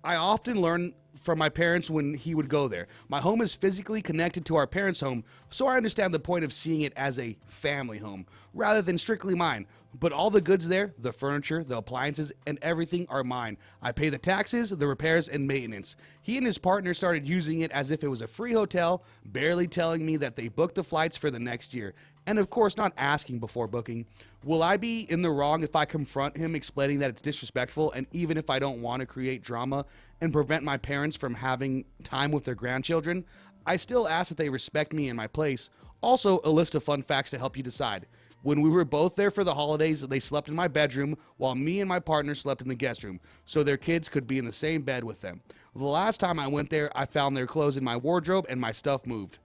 I often learn from my parents when he would go there. My home is physically connected to our parents' home, so I understand the point of seeing it as a family home rather than strictly mine. But all the goods there, the furniture, the appliances, and everything are mine. I pay the taxes, the repairs, and maintenance. He and his partner started using it as if it was a free hotel, barely telling me that they booked the flights for the next year. And of course, not asking before booking. Will I be in the wrong if I confront him explaining that it's disrespectful, and even if I don't want to create drama and prevent my parents from having time with their grandchildren? I still ask that they respect me and my place. Also, a list of fun facts to help you decide. When we were both there for the holidays, they slept in my bedroom while me and my partner slept in the guest room, so their kids could be in the same bed with them. The last time I went there, I found their clothes in my wardrobe and my stuff moved.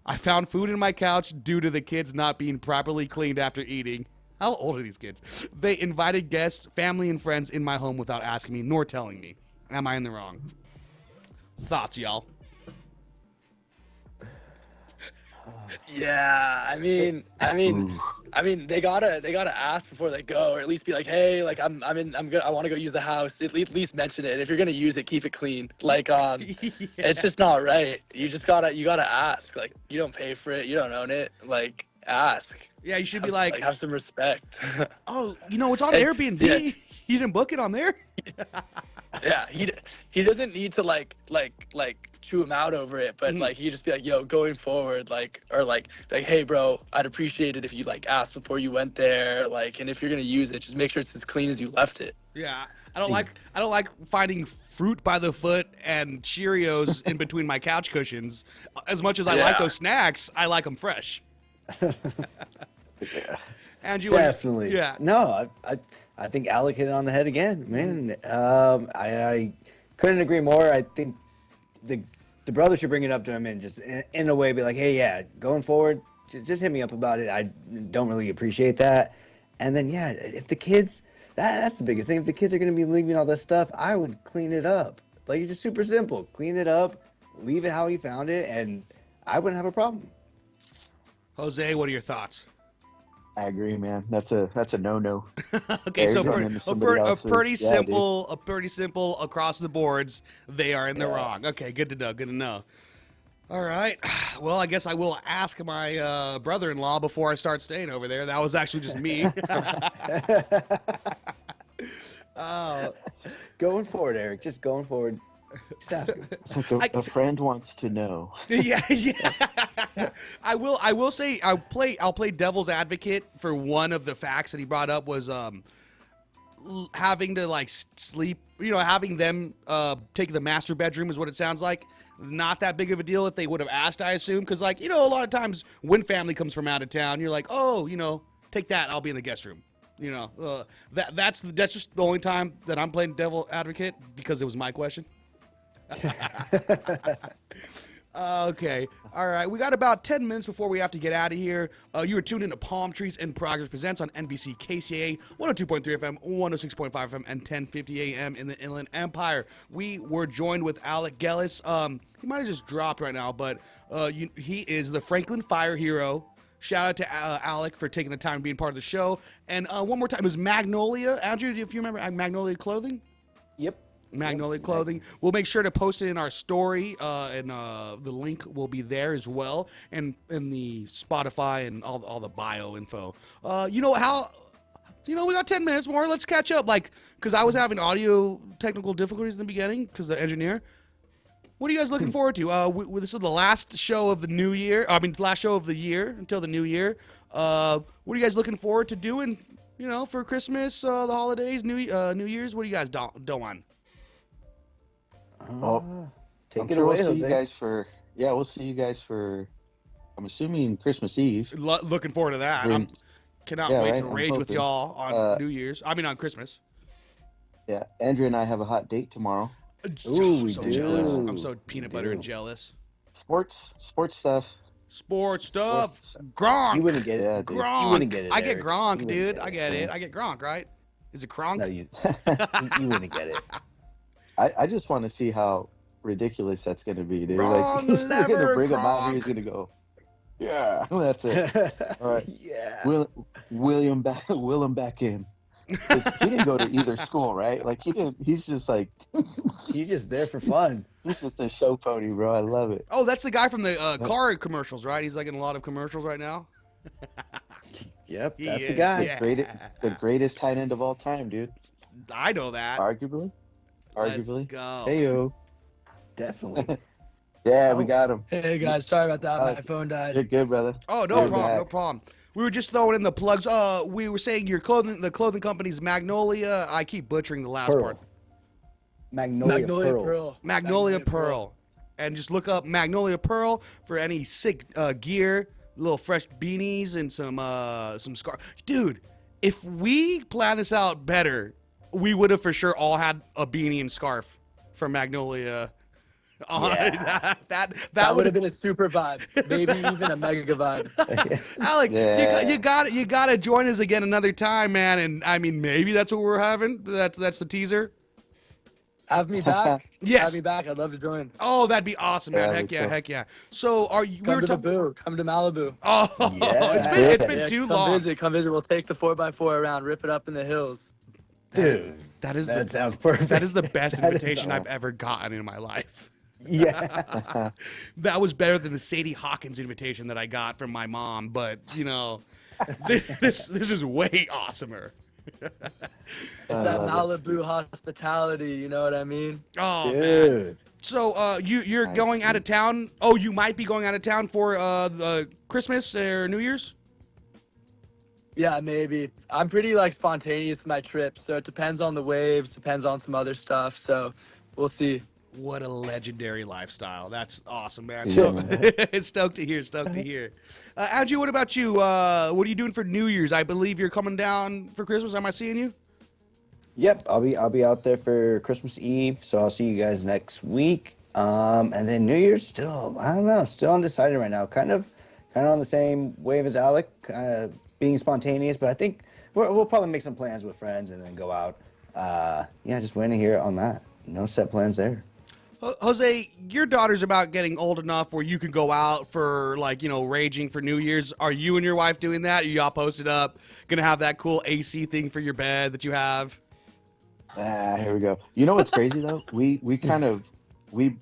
I found food in my couch due to the kids not being properly cleaned after eating. How old are these kids? They invited guests, family, and friends in my home without asking me nor telling me. Am I in the wrong? Thoughts, y'all? Yeah, I mean, they gotta ask before they go, or at least be like, hey, like I'm good. I want to go use the house. At least mention it. If you're gonna use it, keep it clean. Like, it's just not right. You gotta ask. Like, you don't pay for it. You don't own it. Like, ask. Yeah, you should be like, have some respect. oh, it's on Hey, Airbnb. yeah. You didn't book it on there? Yeah, he doesn't need to like chew him out over it, but like he just be like, yo, going forward, like hey bro, I'd appreciate it if you like asked before you went there, like, and if you're gonna use it, just make sure it's as clean as you left it. Yeah, I don't like finding fruit by the foot and Cheerios in between my couch cushions. As much as I like those snacks, I like them fresh. And you Definitely. Yeah. No, I think Alec hit it on the head again, man. I couldn't agree more. I think the brother should bring it up to him and just in a way be like, hey, yeah, going forward, just hit me up about it. I don't really appreciate that. And then, yeah, if the kids, that's the biggest thing. If the kids are going to be leaving all this stuff, I would clean it up. Like, it's just super simple. Clean it up, leave it how you found it, and I wouldn't have a problem. Jose, what are your thoughts? I agree, man. That's a no-no. Okay, so There's running to somebody a pretty else's. Yeah, dude. simple across the boards. They are in the Yeah. wrong. Okay, good to know. Good to know. All right. Well, I guess I will ask my brother-in-law before I start staying over there. That was actually just me. Oh, Going forward, Eric. Just going forward. Just ask him. It's like a friend wants to know. yeah, yeah. I will say I'll play devil's advocate for one of the facts that he brought up was having to like sleep, having them take the master bedroom is what it sounds like. Not that big of a deal if they would have asked, I assume, because like, a lot of times when family comes from out of town, you're like, oh, take that, I'll be in the guest room. That's just the only time that I'm playing devil advocate because it was my question. Okay. All right. We got about 10 minutes before we have to get out of here. You are tuned into Palmtrees in Progress Presents on NBC KCAA 102.3 FM, 106.5 FM, and 1050 AM in the Inland Empire. We were joined with Alec Gellis. He might have just dropped right now, but he is the Franklin Fire Hero. Shout out to Alec for taking the time and being part of the show. And one more time, it was Magnolia. Andrew, if you remember Magnolia Clothing? Yep. Magnolia Clothing. We'll make sure to post it in our story, and the link will be there as well, and in the Spotify and all the bio info. We got 10 minutes more. Let's catch up, because I was having audio technical difficulties in the beginning because the engineer. What are you guys looking forward to? This is the last show of the new year. Last show of the year until the new year. What are you guys looking forward to doing? For Christmas, the holidays, New Year's. What are you guys doing? Take I'm it sure away, we'll Jose. see you guys for. Yeah, we'll see you guys for. I'm assuming Christmas Eve. Looking forward to that. Cannot Yeah, wait right? to I'm rage with hoping. y'all on New Year's. On Christmas. Yeah, Andrew and I have a hot date tomorrow. Ooh, I'm we so do. jealous. I'm so peanut We butter do. and jealous. Sports stuff. Sports stuff. Sports. Gronk. You wouldn't get it. Yeah, dude. Gronk. You wouldn't get it, I get Eric. Gronk, You dude. wouldn't I get get it. I get Gronk, right? Is it Gronk? No, you wouldn't get it. I just want to see how ridiculous that's going to be, dude. Wrong He's lever, going to bring him out Gronk. here. He's going to go, yeah, that's it. All right. Yeah. William back in. 'Cause he didn't go to either school, right? Like he didn't. He's just like He's just there for fun. he's just a show pony, bro. I love it. Oh, that's the guy from the car commercials, right? He's like in a lot of commercials right now. Yep, He that's the is, guy. yeah. The greatest tight end of all time, dude. I know that. Arguably. Let's go. Hey yo. Definitely. Yeah, we got him. Hey guys, sorry about that. My phone died. You're good, brother. Oh, no You're problem, no back. problem. We were just throwing in the plugs. We were saying the clothing company's Magnolia. I keep butchering the last Pearl. part. Magnolia Pearl. Magnolia Pearl. And just look up Magnolia Pearl for any sick gear, little fresh beanies, and some scarf. Dude, if we plan this out better, we would have for sure all had a beanie and scarf from Magnolia. Yeah. That would have been a super vibe, maybe even a mega vibe. Alec, Yeah. you gotta join us again another time, man. And I mean, maybe that's what we're having. That's the teaser. Have me back. Yes. Have me back. I'd love to join. Oh, that'd be awesome, man. Yeah, Heck me yeah, too. heck yeah. So are you? Come to the Boo. Come to Malibu. Oh, Yeah. it's been Yeah, too come long. visit. Come visit. We'll take the 4x4 around, rip it up in the hills. Dude, That that sounds perfect. that is the best That is invitation I've awesome. ever gotten in my life. Yeah. That was better than the Sadie Hawkins invitation that I got from my mom, but this is way awesomer. That love it. Malibu hospitality, you know what I mean? Oh man. Dude. So you're I going out see. of town. Oh, you might be going out of town for the Christmas or New Year's. Yeah, maybe. I'm pretty spontaneous with my trips, so it depends on the waves, depends on some other stuff. So we'll see. What a legendary lifestyle. That's awesome, man. Yeah. So stoked to hear. Stoked to hear. Andrew, what about you? What are you doing for New Year's? I believe you're coming down for Christmas. Am I seeing you? Yep, I'll be out there for Christmas Eve, so I'll see you guys next week. And then New Year's still, I don't know, still undecided right now. Kind of on the same wave as Alec, being spontaneous, but I think we'll probably make some plans with friends and then go out. Just waiting to hear on that. No set plans there. Jose, your daughter's about getting old enough where you can go out for, like, you know, raging for New Year's. Are you and your wife doing that? Are you all posted up? Gonna have that cool AC thing for your bed that you have? Here we go. You know what's crazy though? We kind of we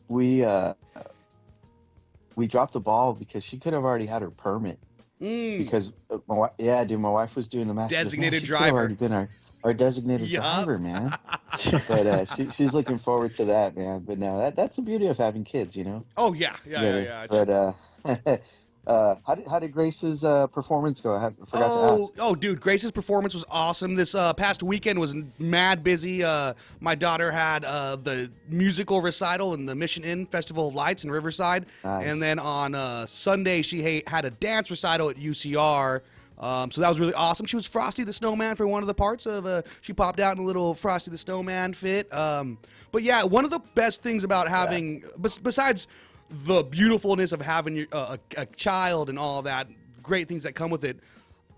dropped the ball because she could have already had her permit. Because my wife was doing the math. Designated She driver. could have already been our designated Yup. driver, man. But she's looking forward to that, man. But no, that's the beauty of having kids, you know. Oh yeah. But how did Grace's performance go? I forgot to ask. Oh, dude, Grace's performance was awesome. This past weekend was mad busy. My daughter had the musical recital in the Mission Inn Festival of Lights in Riverside. Nice. And then on Sunday, she had a dance recital at UCR. So that was really awesome. She was Frosty the Snowman for one of the parts of, she popped out in a little Frosty the Snowman fit. But yeah, one of the best things about having, besides the beautifulness of having a child and all that great things that come with it,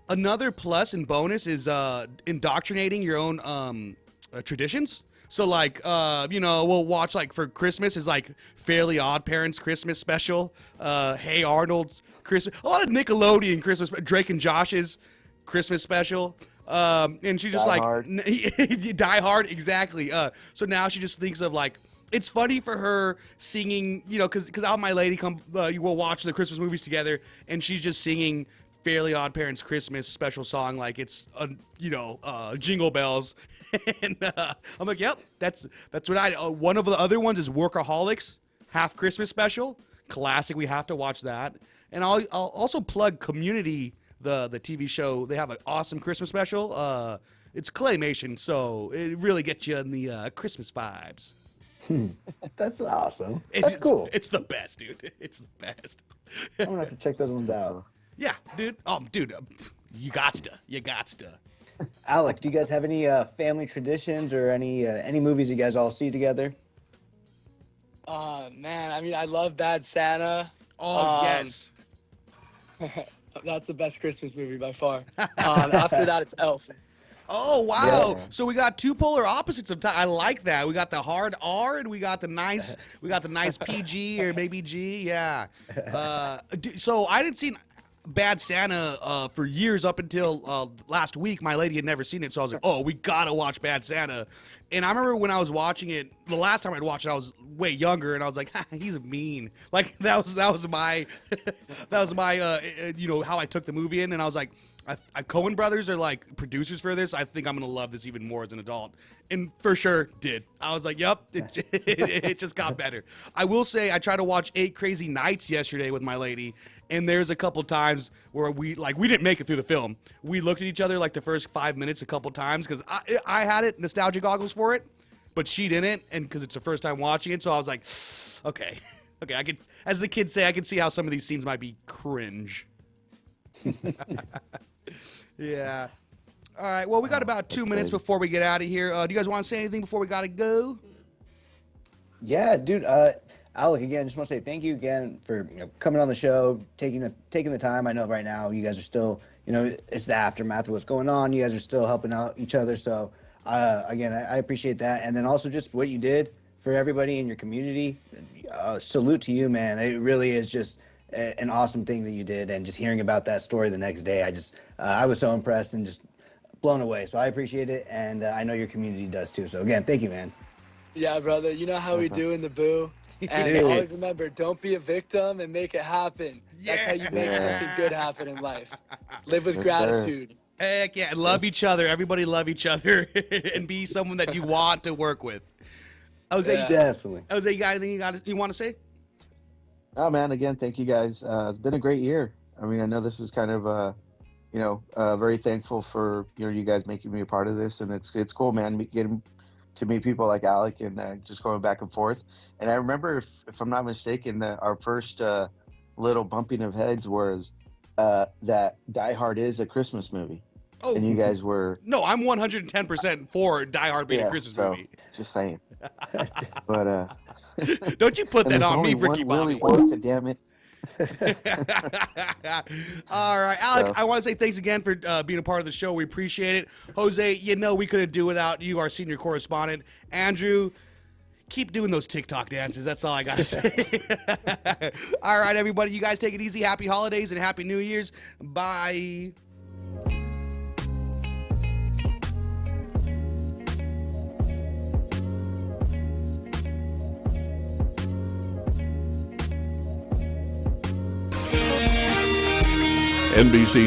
another plus and bonus is indoctrinating your own traditions. So like, we'll watch, like, for Christmas is like Fairly Odd Parents Christmas special, Hey Arnold's Christmas, a lot of Nickelodeon Christmas, Drake and Josh's Christmas special. And she just Die like Hard. Die Hard, exactly. So now she just thinks of, like, it's funny for her singing, because I'll my lady we'll watch the Christmas movies together, and she's just singing Fairly Odd Parents Christmas special song like it's Jingle Bells. And I'm like, yep, that's what one of the other ones is Workaholics Half Christmas special, classic. We have to watch that. And I'll also plug Community, the TV show. They have an awesome Christmas special. It's claymation, so it really gets you in the Christmas vibes. That's awesome. That's cool. It's the best, dude. It's the best. I'm gonna have to check those ones out. Yeah, dude. You gots to. Alec, do you guys have any family traditions or any movies you guys all see together? Man, I mean, I love Bad Santa. Oh, yes. That's the best Christmas movie by far. After that, it's Elf. Oh, wow. Yeah. So we got two polar opposites of time. I like that. We got the hard R and we got the nice PG or maybe G. Yeah. So I didn't see Bad Santa for years up until last week. My lady had never seen it, so I was like, oh, we got to watch Bad Santa. And I remember when I was watching it, the last time I'd watched it, I was way younger, and I was like, he's mean. Like, that was my, how I took the movie in, and I was like, Coen Brothers are like producers for this. I think I'm gonna love this even more as an adult, and for sure did. I was like, "Yep, it just got better." I will say, I tried to watch 8 Crazy Nights yesterday with my lady, and there's a couple times where we didn't make it through the film. We looked at each other like the first 5 minutes a couple times because I had it nostalgia goggles for it, but she didn't, and because it's her first time watching it, so I was like, okay, I could, as the kids say, I can see how some of these scenes might be cringe. Yeah. All right. Well, we got about 2 minutes before we get out of here. Do you guys want to say anything before we got to go? Yeah, dude. Alec, again, just want to say thank you again for coming on the show, taking the time. I know right now you guys are still, it's the aftermath of what's going on. You guys are still helping out each other. So, again, I appreciate that. And then also just what you did for everybody in your community. Salute to you, man. It really is just an awesome thing that you did, and just hearing about that story the next day, I was so impressed and just blown away. So I appreciate it, and I know your community does too. So again, thank you, man. Yeah, brother. You know how we do in the boo. And always remember, don't be a victim and make it happen. That's how you make something good happen in life. Live with gratitude. Heck yeah, love each other. Everybody love each other, and be someone that you want to work with. Jose, definitely. Jose, you got anything you want to say? Oh man, again, thank you guys. It's been a great year. I mean, I know this is kind of, very thankful for you guys making me a part of this, and it's cool, man, getting to meet people like Alec and just going back and forth. And I remember, if I'm not mistaken, that our first little bumping of heads was that Die Hard is a Christmas movie. Oh, and you guys were... No, I'm 110% for Die Hard being a Christmas movie. Just saying. But don't you put that on me, Ricky Bobby. Wonka, damn it. All right, Alec, I want to say thanks again for being a part of the show. We appreciate it. Jose, we couldn't do without you, our senior correspondent. Andrew, keep doing those TikTok dances. That's all I got to say. All right, everybody. You guys take it easy. Happy holidays and Happy New Year's. Bye. NBC